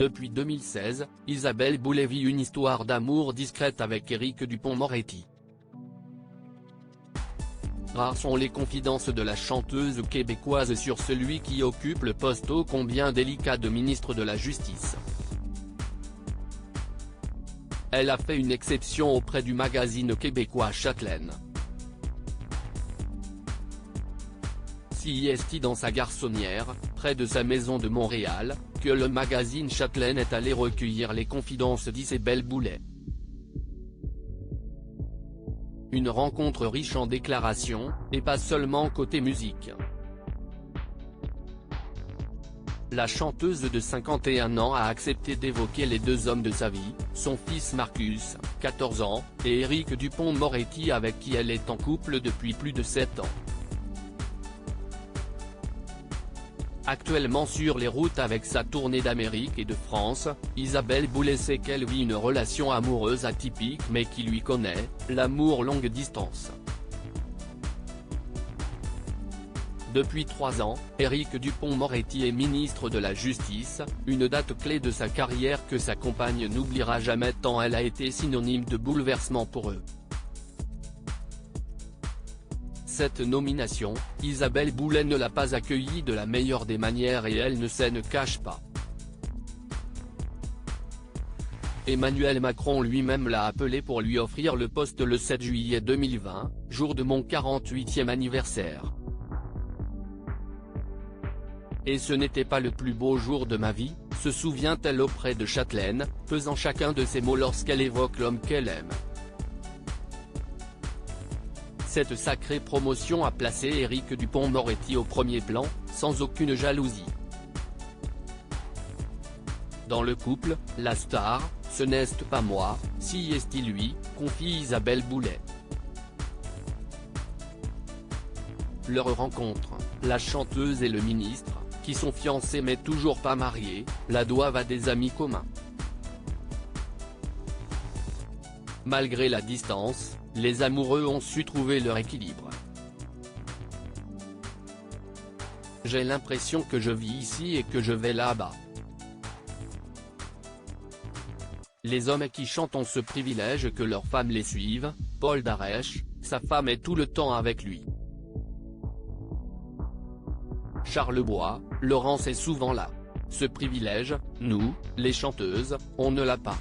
Depuis 2016, Isabelle Boulay vit une histoire d'amour discrète avec Éric Dupond-Moretti. Rares sont les confidences de la chanteuse québécoise sur celui qui occupe le poste ô combien délicat de ministre de la Justice. Elle a fait une exception auprès du magazine québécois Chatelaine. C'est dans sa garçonnière, près de sa maison de Montréal, que le magazine Chatelaine est allé recueillir les confidences d'Isabelle Boulay. Une rencontre riche en déclarations, et pas seulement côté musique. La chanteuse de 51 ans a accepté d'évoquer les deux hommes de sa vie, son fils Marcus, 14 ans, et Éric Dupond-Moretti avec qui elle est en couple depuis plus de 7 ans. Actuellement sur les routes avec sa tournée d'Amérique et de France, Isabelle Boulay sait qu'elle vit une relation amoureuse atypique mais qui lui connaît, l'amour longue distance. Depuis 3 ans, Éric Dupond-Moretti est ministre de la Justice, une date clé de sa carrière que sa compagne n'oubliera jamais tant elle a été synonyme de bouleversement pour eux. Cette nomination, Isabelle Boulay ne l'a pas accueillie de la meilleure des manières et elle ne se cache pas. Emmanuel Macron lui-même l'a appelé pour lui offrir le poste le 7 juillet 2020, jour de mon 48e anniversaire. Et ce n'était pas le plus beau jour de ma vie, se souvient-elle auprès de Chatelaine, pesant chacun de ses mots lorsqu'elle évoque l'homme qu'elle aime. Cette sacrée promotion a placé Éric Dupond-Moretti au premier plan, sans aucune jalousie. Dans le couple, la star, ce n'est pas moi, si est lui, confie Isabelle Boulay. Leur rencontre, la chanteuse et le ministre, qui sont fiancés mais toujours pas mariés, la doivent à des amis communs. Malgré la distance, les amoureux ont su trouver leur équilibre. J'ai l'impression que je vis ici et que je vais là-bas. Les hommes qui chantent ont ce privilège que leurs femmes les suivent, Paul Darèche, sa femme est tout le temps avec lui. Charles Bois, Laurence est souvent là. Ce privilège, nous, les chanteuses, on ne l'a pas.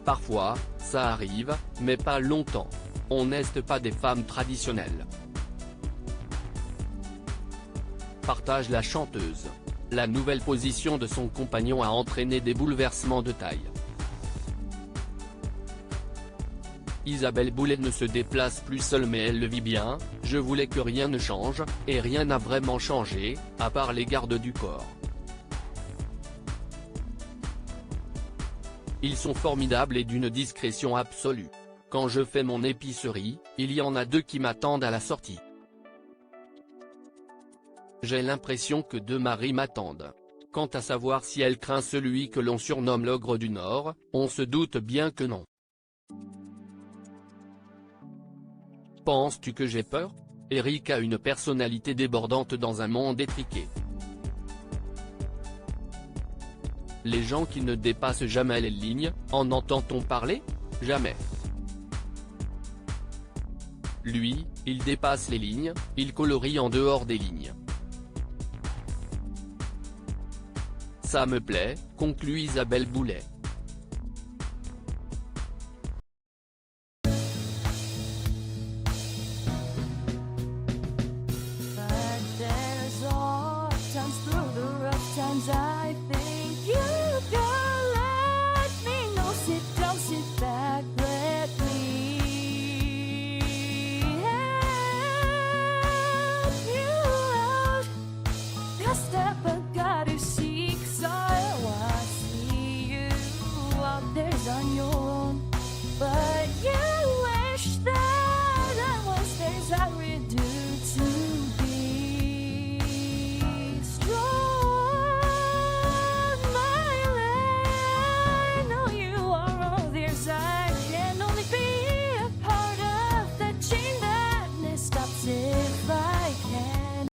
Parfois, ça arrive, mais pas longtemps. On n'est pas des femmes traditionnelles. Partage la chanteuse. La nouvelle position de son compagnon a entraîné des bouleversements de taille. Isabelle Boulay ne se déplace plus seule mais elle le vit bien, je voulais que rien ne change, et rien n'a vraiment changé, à part les gardes du corps. Ils sont formidables et d'une discrétion absolue. Quand je fais mon épicerie, il y en a 2 qui m'attendent à la sortie. J'ai l'impression que 2 maris m'attendent. Quant à savoir si elle craint celui que l'on surnomme l'ogre du Nord, on se doute bien que non. Penses-tu que j'ai peur? Éric a une personnalité débordante dans un monde étriqué. Les gens qui ne dépassent jamais les lignes, en entend-on parler? Jamais. Lui, il dépasse les lignes, il colorie en dehors des lignes. Ça me plaît, conclut Isabelle Boulay.